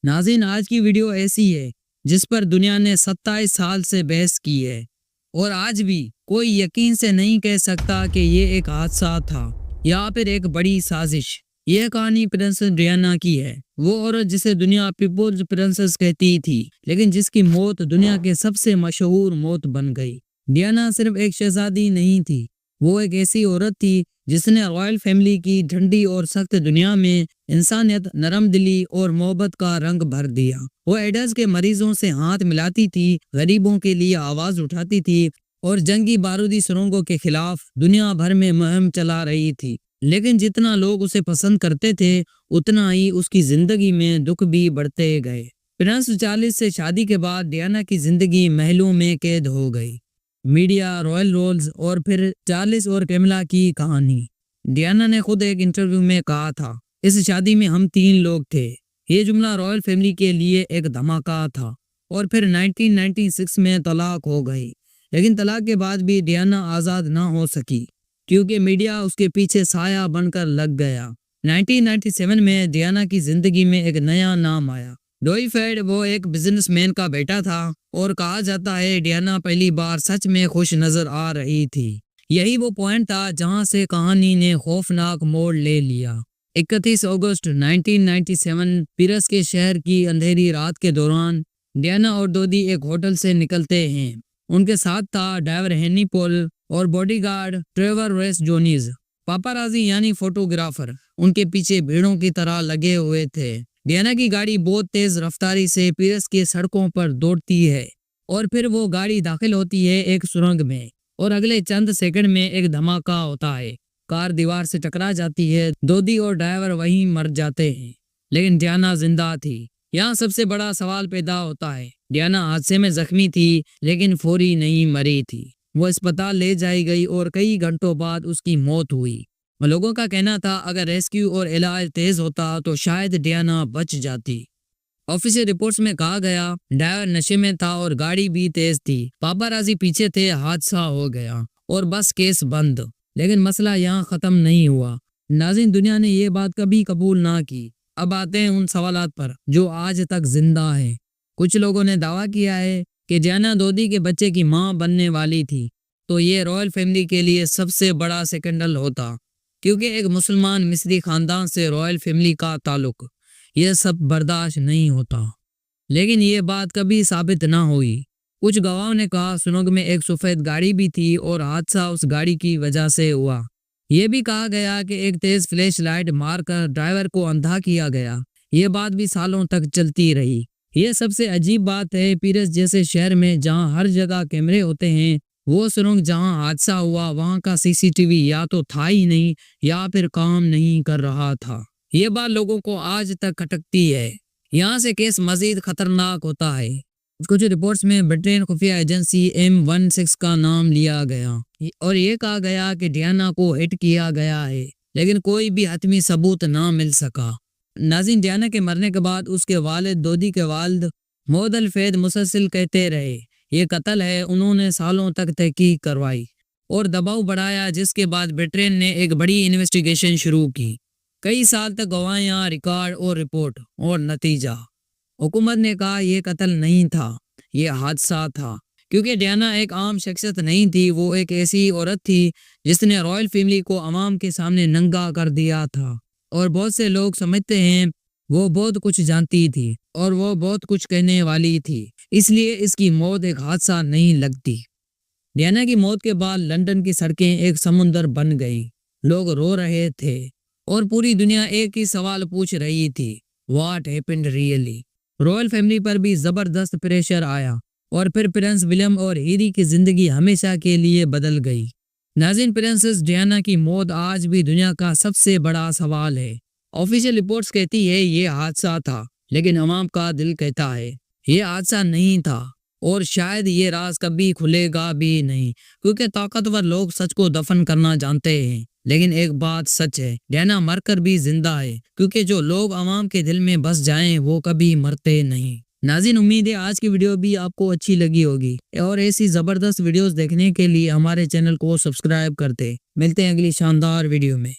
ناظرین، آج کی ویڈیو ایسی ہے جس پر دنیا نے 27 سال سے بحث کی ہے اور آج بھی کوئی یقین سے نہیں کہہ سکتا کہ یہ ایک حادثہ تھا یا پھر ایک بڑی سازش۔ یہ کہانی پرنسس ڈیانا کی ہے، وہ عورت جسے دنیا پیپلز پرنسس کہتی تھی، لیکن جس کی موت دنیا کے سب سے مشہور موت بن گئی۔ ڈیانا صرف ایک شہزادی نہیں تھی، وہ ایک ایسی عورت تھی جس نے رائل فیملی کی ٹھنڈی اور سخت دنیا میں انسانیت، نرم دلی اور محبت کا رنگ بھر دیا۔ وہ ایڈز کے مریضوں سے ہاتھ ملاتی تھی، غریبوں کے لیے آواز اٹھاتی تھی اور جنگی بارودی سرنگوں کے خلاف دنیا بھر میں مہم چلا رہی تھی۔ لیکن جتنا لوگ اسے پسند کرتے تھے، اتنا ہی اس کی زندگی میں دکھ بھی بڑھتے گئے۔ پرنس چارلس سے شادی کے بعد ڈیانا کی زندگی محلوں میں قید ہو گئی۔ میڈیا، رائل رولز اور پھر چارلس اور کیملا کی کہانی۔ ڈیانا نے خود ایک انٹرویو میں کہا تھا، اس شادی میں ہم 3 لوگ تھے۔ یہ جملہ رائل فیملی کے لیے ایک دھماکہ تھا۔ اور پھر 1996 میں طلاق ہو گئی، لیکن طلاق کے بعد بھی ڈیانا آزاد نہ ہو سکی کیونکہ میڈیا اس کے پیچھے سایہ بن کر لگ گیا۔ 1997 میں ڈیانا کی زندگی میں ایک نیا نام آیا، ڈوئی فیڈ۔ وہ ایک بزنس مین کا بیٹا تھا اور کہا جاتا ہے ڈیانا پہلی بار سچ میں خوش نظر آ رہی تھی۔ یہی وہ پوائنٹ تھا جہاں سے کہانی نے خوفناک موڑ لے لیا۔ 31 اگست 1997 پیرس کے شہر کی اندھیری رات کے دوران ڈیانا اور دودی ایک ہوٹل سے نکلتے ہیں۔ ان کے ساتھ تھا ڈرائیور ہینری پول اور باڈی گارڈ ٹریور ریس جونیز۔ پاپارازی یعنی فوٹوگرافر ان کے پیچھے بھیڑوں کی طرح لگے ہوئے تھے۔ ڈیانا کی گاڑی بہت تیز رفتاری سے پیرس کے سڑکوں پر دوڑتی ہے اور پھر وہ گاڑی داخل ہوتی ہے ایک سرنگ میں اور اگلے چند سیکنڈ میں ایک دھماکہ ہوتا ہے۔ کار دیوار سے ٹکرا جاتی ہے، دودی اور ڈرائیور وہیں مر جاتے ہیں، لیکن ڈیانا زندہ تھی۔ یہاں سب سے بڑا سوال پیدا ہوتا ہے، ڈیانا حادثے میں زخمی تھی لیکن فوری نہیں مری تھی۔ وہ اسپتال لے جائی گئی اور کئی گھنٹوں بعد اس کی موت ہوئی۔ لوگوں کا کہنا تھا اگر ریسکیو اور علاج تیز ہوتا تو شاید ڈیانا بچ جاتی۔ آفیشیل رپورٹس میں کہا گیا ڈرائیور نشے میں تھا اور گاڑی بھی تیز تھی، پاپارازی پیچھے تھے، حادثہ ہو گیا اور بس کیس بند۔ لیکن مسئلہ یہاں ختم نہیں ہوا۔ ناظرین، دنیا نے یہ بات کبھی قبول نہ کی۔ اب آتے ہیں ان سوالات پر جو آج تک زندہ ہیں۔ کچھ لوگوں نے دعویٰ کیا ہے کہ ڈیانا دودی کے بچے کی ماں بننے والی تھی، تو یہ رائل فیملی کے لیے سب سے بڑا سکینڈل ہوتا، کیونکہ ایک مسلمان مصری خاندان سے رائل فیملی کا تعلق، یہ سب برداشت نہیں ہوتا۔ لیکن یہ بات کبھی ثابت نہ ہوئی۔ کچھ گواہوں نے کہا سرنگ میں ایک سفید گاڑی بھی تھی اور حادثہ اس گاڑی کی وجہ سے ہوا۔ یہ بھی کہا گیا کہ ایک تیز فلیش لائٹ مار کر ڈرائیور کو اندھا کیا گیا۔ یہ بات بھی سالوں تک چلتی رہی۔ یہ سب سے عجیب بات ہے، پیرس جیسے شہر میں جہاں ہر جگہ کیمرے ہوتے ہیں، وہ سرنگ جہاں حادثہ ہوا وہاں کا CCTV یا تو تھا ہی نہیں یا پھر کام نہیں کر رہا تھا۔ یہ بات لوگوں کو آج تک کھٹکتی ہے۔ یہاں سے کیس مزید خطرناک ہوتا ہے۔ کچھ رپورٹس میں برٹن خفیہ ایجنسی M16 کا نام لیا گیا اور یہ کہا گیا کہ ڈیانا کو ہٹ کیا گیا ہے، لیکن کوئی بھی حتمی ثبوت نہ مل سکا۔ ناظرین، ڈیانا کے مرنے کے بعد اس کے والد دودی کے والد محمد الفید مسلسل کہتے رہے یہ قتل ہے۔ انہوں نے سالوں تک تحقیق کروائی اور دباؤ بڑھایا، جس کے بعد برٹن نے ایک بڑی انویسٹیگیشن شروع کی۔ کئی سال تک گواہیاں، ریکارڈ اور رپورٹ، اور نتیجہ حکومت نے کہا یہ قتل نہیں تھا، یہ حادثہ تھا، کیونکہ ڈیانا ایک عام شخصیت نہیں تھی، وہ ایک ایسی عورت تھی جس نے رائل فیملی کو عوام کے سامنے ننگا کر دیا تھا۔ اور بہت سے لوگ سمجھتے ہیں وہ بہت کچھ جانتی تھی اور وہ بہت کچھ کہنے والی تھی، اس لیے اس کی موت ایک حادثہ نہیں لگتی۔ ڈیانا کی موت کے بعد لندن کی سڑکیں ایک سمندر بن گئی، لوگ رو رہے تھے اور پوری دنیا ایک ہی سوال پوچھ رہی تھی، what happened really? Royal family پر بھی زبردست پریشر آیا اور پھر پرنس ولیم اور ہیری کی زندگی ہمیشہ کے لیے بدل گئی۔ ناظرین، پرنسس ڈیانا کی موت آج بھی دنیا کا سب سے بڑا سوال ہے۔ آفیشیل رپورٹس کہتی ہے یہ حادثہ تھا، لیکن عوام کا دل کہتا ہے یہ حادثہ نہیں تھا، اور شاید یہ راز کبھی کھلے گا بھی نہیں، کیونکہ طاقتور لوگ سچ کو دفن کرنا جانتے ہیں۔ لیکن ایک بات سچ ہے، ڈیانا مر کر بھی زندہ ہے، کیونکہ جو لوگ عوام کے دل میں بس جائیں وہ کبھی مرتے نہیں۔ ناظرین، امید ہے آج کی ویڈیو بھی آپ کو اچھی لگی ہوگی اور ایسی زبردست ویڈیوز دیکھنے کے لیے ہمارے چینل کو سبسکرائب کرتے۔ ملتے ہیں اگلی شاندار ویڈیو میں۔